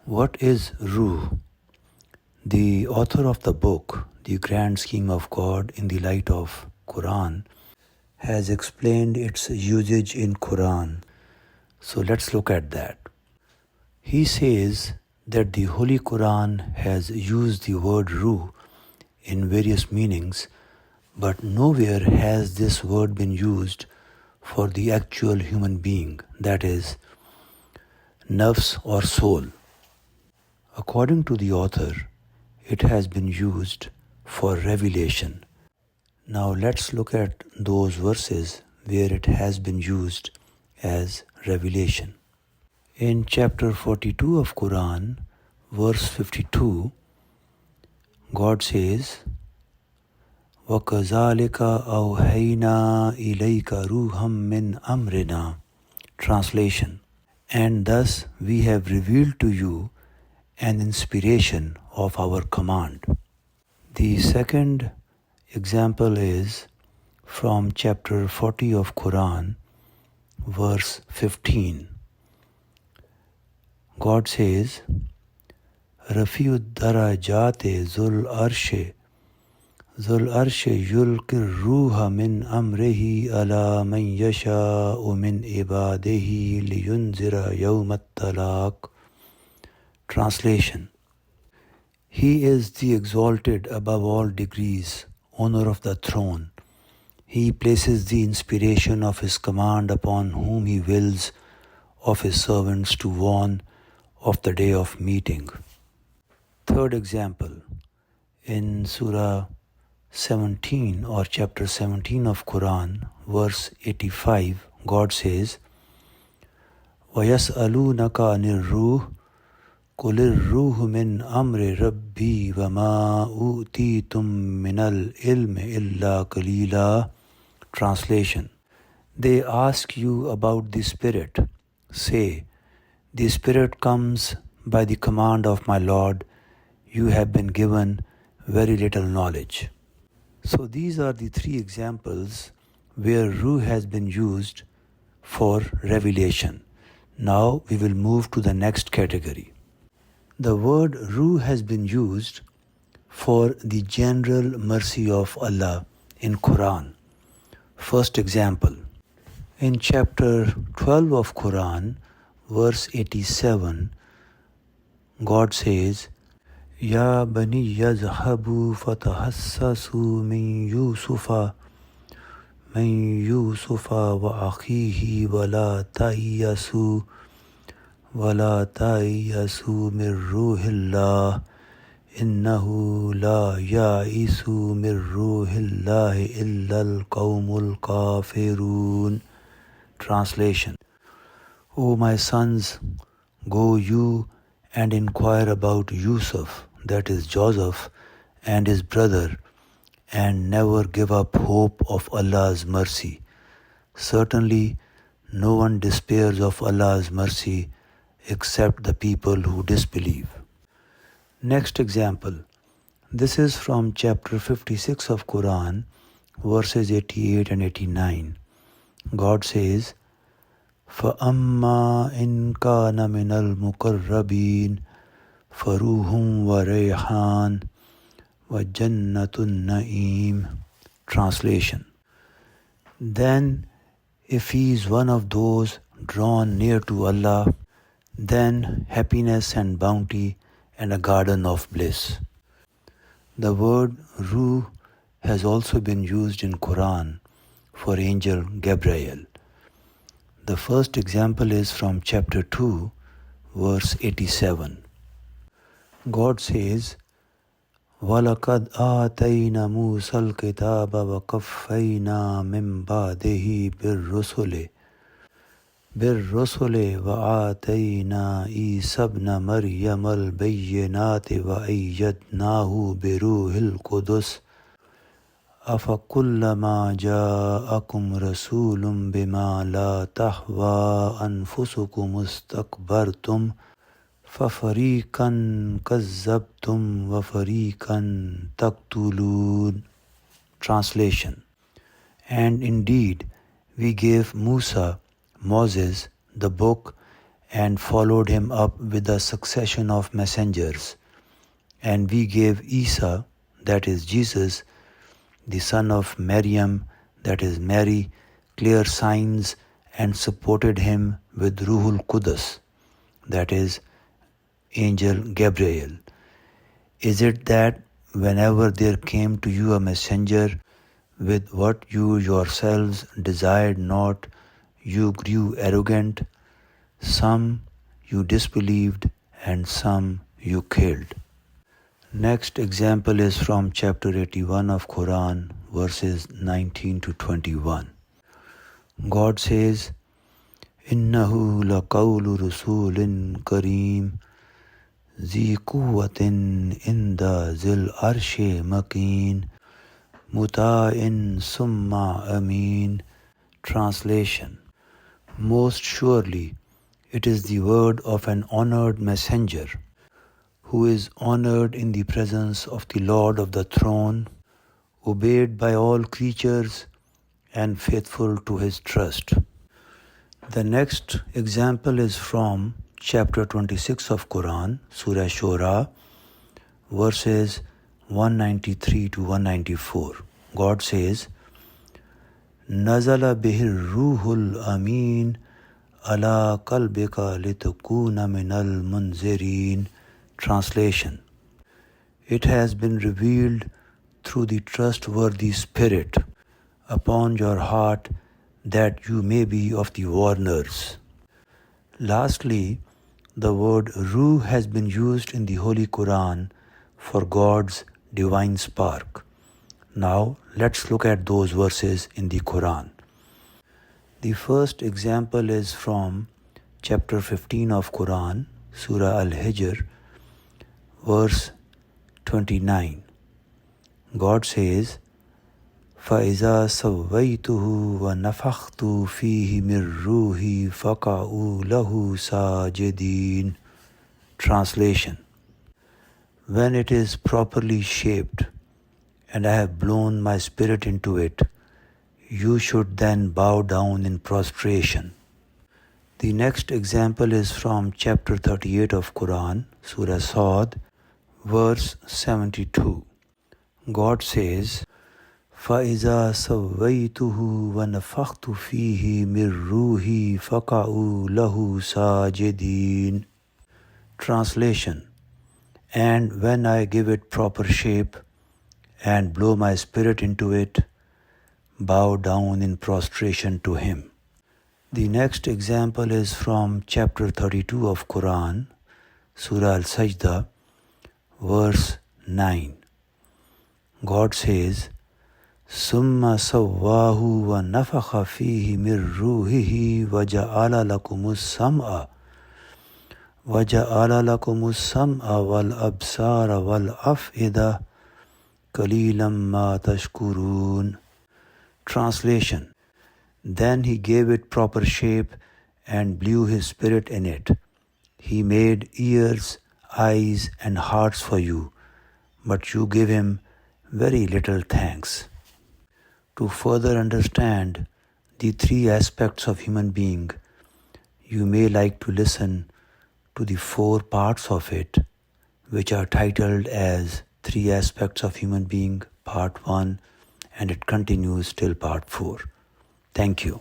What is Ruh? The author of the book, The Grand Scheme of God in the Light of Quran, has explained its usage in Quran. So let's look at that. He says that the Holy Quran has used the word Ruh in various meanings, but nowhere has this word been used for the actual human being, that is, nafs or soul. According to the author, it has been used for revelation. Now let's look at those verses where it has been used as revelation. In chapter 42 of Quran, verse 52, God says, وَكَذَلِكَ أَوْحَيْنَا إِلَيْكَ رُوحًا مِّنْ أَمْرِنَا. Translation: And thus we have revealed to you an inspiration of our command. The second example is from chapter 40 of Quran, verse 15. God says, رَفِيُّ الدَّرَجَاتِ ذُو الْعَرْشِ يُلْقِي الرُّوحَ مِنْ أَمْرِهِ عَلَى مَنْ يَشَاءُ مِنْ عِبَادِهِ لِيُنْذِرَ يَوْمَ التَّلَاقِ. Translation: He is the exalted above all degrees, owner of the throne. He places the inspiration of His command upon whom He wills of His servants to warn of the day of meeting. Third example, in Surah 17 or chapter 17 of Quran, verse 85, God says, وَيَسْأَلُونَكَ عَنِ الرُّوحِ قُلِ الرُّوحُ مِنْ أَمْرِ رَبِّي وَمَا أُوتِيتُم مِّنَ الْعِلْمِ إِلَّا قَلِيلًا. Translation: They ask you about the Spirit. Say, the Spirit comes by the command of my Lord. You have been given very little knowledge. So these are the three examples where Ruh has been used for revelation. Now we will move to the next category. The word Ruh has been used for the general mercy of Allah in Quran. First example, in chapter 12 of Quran, verse 87, God says, يَا بَنِيَّ اذْهَبُوا فَتَحَسَّسُوا مِنْ يُوسُفَ وَأَخِيهِ وَلَا تَيْأَسُوا مِنْ رُوحِ اللَّهِ إِنَّهُ لَا يَيْأَسُ مِنْ رُوحِ اللَّهِ إِلَّا الْقَوْمُ الْكَافِرُونَ. Translation: O my sons, go you and inquire about Yusuf, that is Joseph, and his brother, and never give up hope of Allah's mercy. Certainly, no one despairs of Allah's mercy except the people who disbelieve. Next example. This is from chapter 56 of Quran, verses 88 and 89. God says, فَأَمَّا إِن كَانَ مِنَ الْمُقَرَّبِينَ فَرُوحٌ وَرَيْحَانٌ وَجَنَّةُ النَّعِيمِ. Translation: Then, if he is one of those drawn near to Allah, then happiness and bounty and a garden of bliss. The word Ruh has also been used in Quran for angel Gabriel. The first example is from chapter 2, verse 87. God says, وَلَقَدْ آتَيْنَا مُوسَى الْكِتَابَ وَقَفَّيْنَا مِنْ بَعْدِهِ بِالرُّسُلِ وَآتَيْنَا عِيسَى ابْنَ مَرْيَمَ الْبَيِّنَاتِ وَأَيَّدْنَاهُ بِرُوحِ الْقُدُسِ أَفَكُلَّمَا جَاءَكُمْ رَسُولٌ بِمَا لَا تَهْوَى أَنفُسُكُمُ اسْتَكْبَرْتُمْ فَفَرِيقًا كَذَّبْتُمْ وَفَرِيقًا تَقْتُلُونَ. Translation: And indeed, we gave Moses the book and followed him up with a succession of messengers. And we gave Isa, that is Jesus, the son of Maryam, that is Mary, clear signs and supported him with Ruhul Qudus, that is Angel Gabriel. Is it that whenever there came to you a messenger with what you yourselves desired not, you grew arrogant? Some you disbelieved and some you killed. Next example is from chapter 81 of Quran, verses 19 to 21. God says, إِنَّهُ لَقَوْلُ رَسُولٍ كَرِيمٍ ذِي قُوَّةٍ عِنْدَ ذِي الْعَرْشِ مَكِينٍ مُطَاعٍ ثُمَّ أَمِينٍ. Translation: Most surely it is the word of an honored messenger, who is honored in the presence of the Lord of the throne, obeyed by all creatures, and faithful to his trust. The next example is from chapter 26 of Quran, Surah Shura, verses 193 to 194. God says, Nazala bihir ruhul amin ala qalbika litakuna minal munzirin. Translation: It has been revealed through the trustworthy Spirit upon your heart that you may be of the warners. Lastly, the word Ruh has been used in the Holy Quran for God's divine spark. Now let's look at those verses in the Quran. The first example is from chapter 15 of Quran, Surah Al-Hijr, verse 29. God says, فَإِذَا سَوَّيْتُهُ وَنَفَخْتُ فِيهِ مِنْ رُوحِي فَقَعُوا لَهُ سَاجِدِينَ. Translation: When it is properly shaped, and I have blown my spirit into it, you should then bow down in prostration. The next example is from chapter 38 of Quran, Surah Sad, verse 72. God says, فَإِذَا سَوَّيْتُهُ وَنَفَخْتُ فِيهِ مِنْ رُوحِي فَقَعُوا لَهُ سَاجِدِينَ. Translation: And when I give it proper shape and blow my spirit into it, bow down in prostration to him. The next example is from chapter 32 of Quran, Surah Al-Sajdah, verse 9. God says, ثُمَّ سَوَّاهُ وَنَفَخَ فِيهِ مِنْ رُوحِهِ وَجَعَلَ لَكُمُ السَّمْعَ وَالْأَبْصَارَ وَالْأَفْئِدَةَ قَلِيلًا مَا تَشْكُرُونَ. Translation: Then he gave it proper shape and blew his spirit in it. He made ears, eyes, and hearts for you, but you give him very little thanks. To further understand the three aspects of human being, you may like to listen to the 4 parts of it, which are titled as Three Aspects of Human Being, Part 1, and it continues till Part 4. Thank you.